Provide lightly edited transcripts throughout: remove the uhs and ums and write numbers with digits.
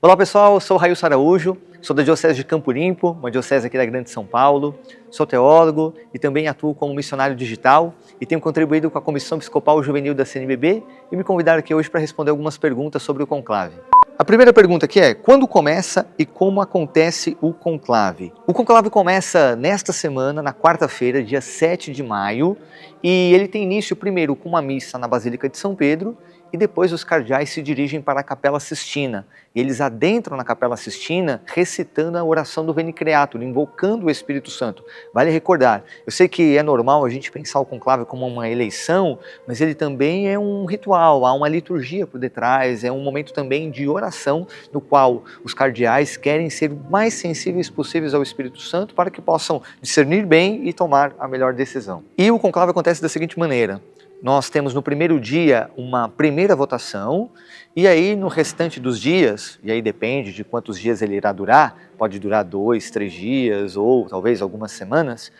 Olá pessoal, eu sou o Railson Araújo, sou da Diocese de Campo Limpo, uma diocese aqui da Grande São Paulo, sou teólogo e também atuo como missionário digital e tenho contribuído com a Comissão Episcopal Juvenil da CNBB e me convidaram aqui hoje para responder algumas perguntas sobre o conclave. A primeira pergunta aqui é, quando começa e como acontece o conclave? O conclave começa nesta semana, na quarta-feira, dia 7 de maio, e ele tem início primeiro com uma missa na Basílica de São Pedro, e depois os cardeais se dirigem para a Capela Sistina. Eles adentram na Capela Sistina recitando a oração do Veni Creator, invocando o Espírito Santo. Vale recordar, eu sei que é normal a gente pensar o conclave como uma eleição, mas ele também é um ritual, há uma liturgia por detrás, é um momento também de oração no qual os cardeais querem ser o mais sensíveis possíveis ao Espírito Santo para que possam discernir bem e tomar a melhor decisão. E o conclave acontece da seguinte maneira: nós temos no primeiro dia uma primeira votação e aí no restante dos dias, e aí depende de quantos dias ele irá durar, pode durar 2, 3 dias ou talvez algumas semanas,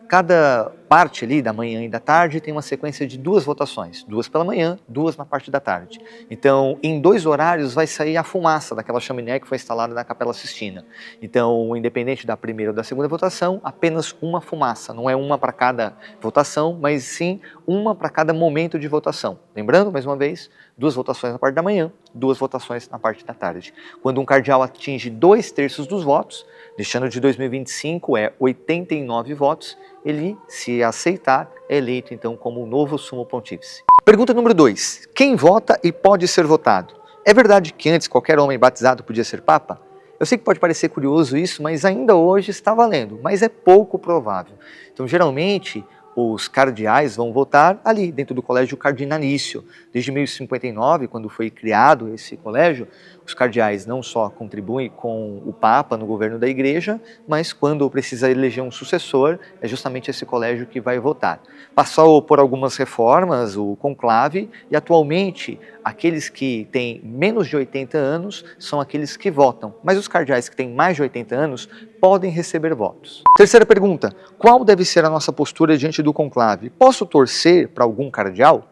cada parte ali da manhã e da tarde tem uma sequência de 2 votações, 2 pela manhã, 2 na parte da tarde. Então, em 2 horários vai sair a fumaça daquela chaminé que foi instalada na Capela Sistina. Então, independente da primeira ou da segunda votação, apenas uma fumaça, não é uma para cada votação, mas sim uma para cada momento de votação. Lembrando, mais uma vez, 2 votações na parte da manhã, 2 votações na parte da tarde. Quando um cardeal atinge 2/3 dos votos, neste ano de 2025 é 89 votos, ele, se aceitar, é eleito então como o novo sumo pontífice. Pergunta número 2. Quem vota e pode ser votado? É verdade que antes qualquer homem batizado podia ser papa? Eu sei que pode parecer curioso isso, mas ainda hoje está valendo, mas é pouco provável. Então, geralmente, os cardeais vão votar ali, dentro do colégio cardinalício. Desde 1059, quando foi criado esse colégio, os cardeais não só contribuem com o Papa no governo da Igreja, mas quando precisa eleger um sucessor, é justamente esse colégio que vai votar. Passou por algumas reformas, o conclave, e atualmente aqueles que têm menos de 80 anos são aqueles que votam, mas os cardeais que têm mais de 80 anos podem receber votos. Terceira pergunta, qual deve ser a nossa postura diante do conclave? Posso torcer para algum cardeal?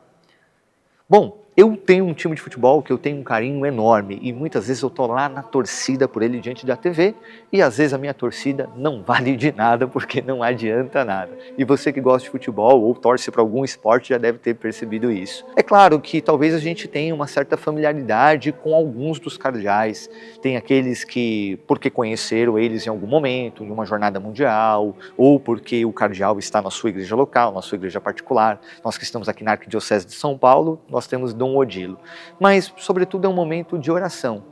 Bom, eu tenho um time de futebol que eu tenho um carinho enorme e muitas vezes eu estou lá na torcida por ele diante da TV e às vezes a minha torcida não vale de nada porque não adianta nada. E você que gosta de futebol ou torce para algum esporte já deve ter percebido isso. É claro que talvez a gente tenha uma certa familiaridade com alguns dos cardeais. Tem aqueles que, porque conheceram eles em algum momento, em uma jornada mundial, ou porque o cardeal está na sua igreja local, na sua igreja particular. Nós que estamos aqui na Arquidiocese de São Paulo, nós temos Dom Odilo. Mas, sobretudo, é um momento de oração.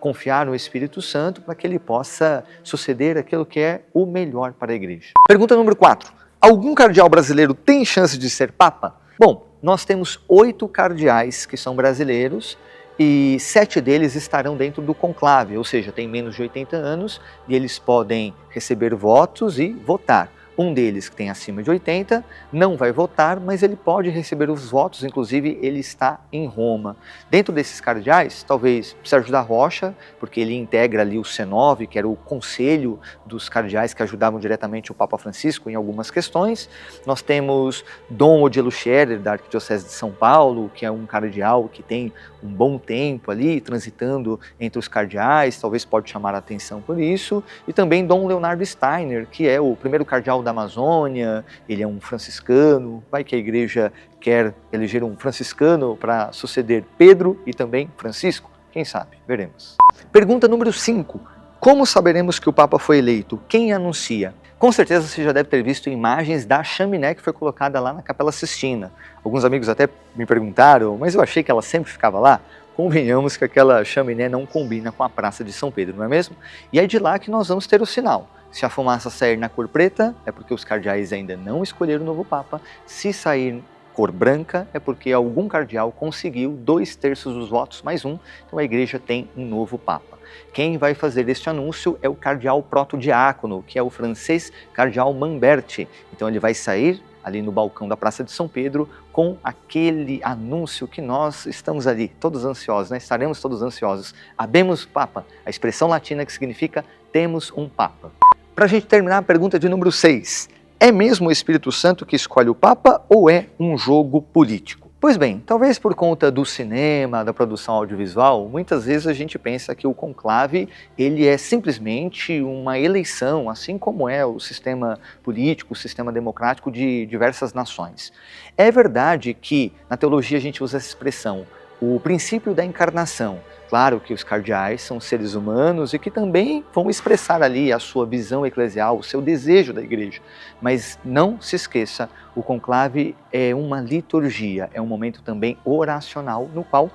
Confiar no Espírito Santo para que ele possa suceder aquilo que é o melhor para a igreja. Pergunta número 4. Algum cardeal brasileiro tem chance de ser papa? Bom, nós temos 8 cardeais que são brasileiros e 7 deles estarão dentro do conclave, ou seja, têm menos de 80 anos e eles podem receber votos e votar. Um deles, que tem acima de 80, não vai votar, mas ele pode receber os votos, inclusive ele está em Roma. Dentro desses cardeais, talvez Sérgio da Rocha, porque ele integra ali o C9, que era o conselho dos cardeais que ajudavam diretamente o Papa Francisco em algumas questões. Nós temos Dom Odilo Scherer, da Arquidiocese de São Paulo, que é um cardeal que tem um bom tempo ali, transitando entre os cardeais, talvez pode chamar a atenção por isso. E também Dom Leonardo Steiner, que é o primeiro cardeal da Amazônia, ele é um franciscano, vai que a igreja quer eleger um franciscano para suceder Pedro e também Francisco, quem sabe, veremos. Pergunta número 5, como saberemos que o Papa foi eleito? Quem anuncia? Com certeza você já deve ter visto imagens da chaminé que foi colocada lá na Capela Sistina. Alguns amigos até me perguntaram, mas eu achei que ela sempre ficava lá. Convenhamos que aquela chaminé não combina com a Praça de São Pedro, não é mesmo? E é de lá que nós vamos ter o sinal. Se a fumaça sair na cor preta, é porque os cardeais ainda não escolheram o novo Papa. Se sair cor branca, é porque algum cardeal conseguiu 2/3 dos votos mais um, então a igreja tem um novo Papa. Quem vai fazer este anúncio é o cardeal protodiácono, que é o francês cardeal Mamberti. Então ele vai sair ali no balcão da Praça de São Pedro com aquele anúncio que nós estamos ali, todos ansiosos, né? Estaremos todos ansiosos. Habemus Papa, a expressão latina que significa temos um Papa. Para a gente terminar, a pergunta de número 6. É mesmo o Espírito Santo que escolhe o Papa ou é um jogo político? Pois bem, talvez por conta do cinema, da produção audiovisual, muitas vezes a gente pensa que o conclave ele é simplesmente uma eleição, assim como é o sistema político, o sistema democrático de diversas nações. É verdade que na teologia a gente usa essa expressão, o princípio da encarnação. Claro que os cardeais são seres humanos e que também vão expressar ali a sua visão eclesial, o seu desejo da igreja. Mas não se esqueça, o conclave é uma liturgia, é um momento também oracional no qual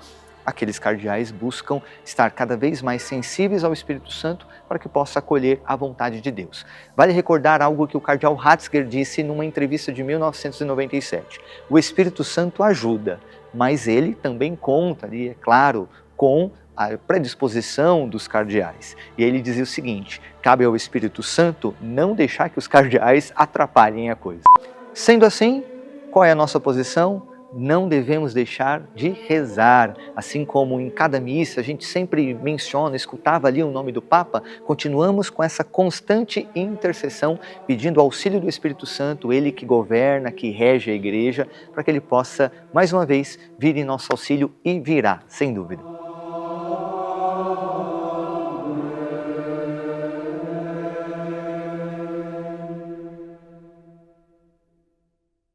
aqueles cardeais buscam estar cada vez mais sensíveis ao Espírito Santo para que possa acolher a vontade de Deus. Vale recordar algo que o cardeal Ratzinger disse numa entrevista de 1997. O Espírito Santo ajuda, mas ele também conta ali, é claro, com a predisposição dos cardeais. E ele dizia o seguinte, cabe ao Espírito Santo não deixar que os cardeais atrapalhem a coisa. Sendo assim, qual é a nossa posição? Não devemos deixar de rezar, assim como em cada missa a gente sempre menciona, escutava ali o nome do Papa, continuamos com essa constante intercessão, pedindo auxílio do Espírito Santo, ele que governa, que rege a igreja, para que ele possa, mais uma vez, vir em nosso auxílio e virá, sem dúvida.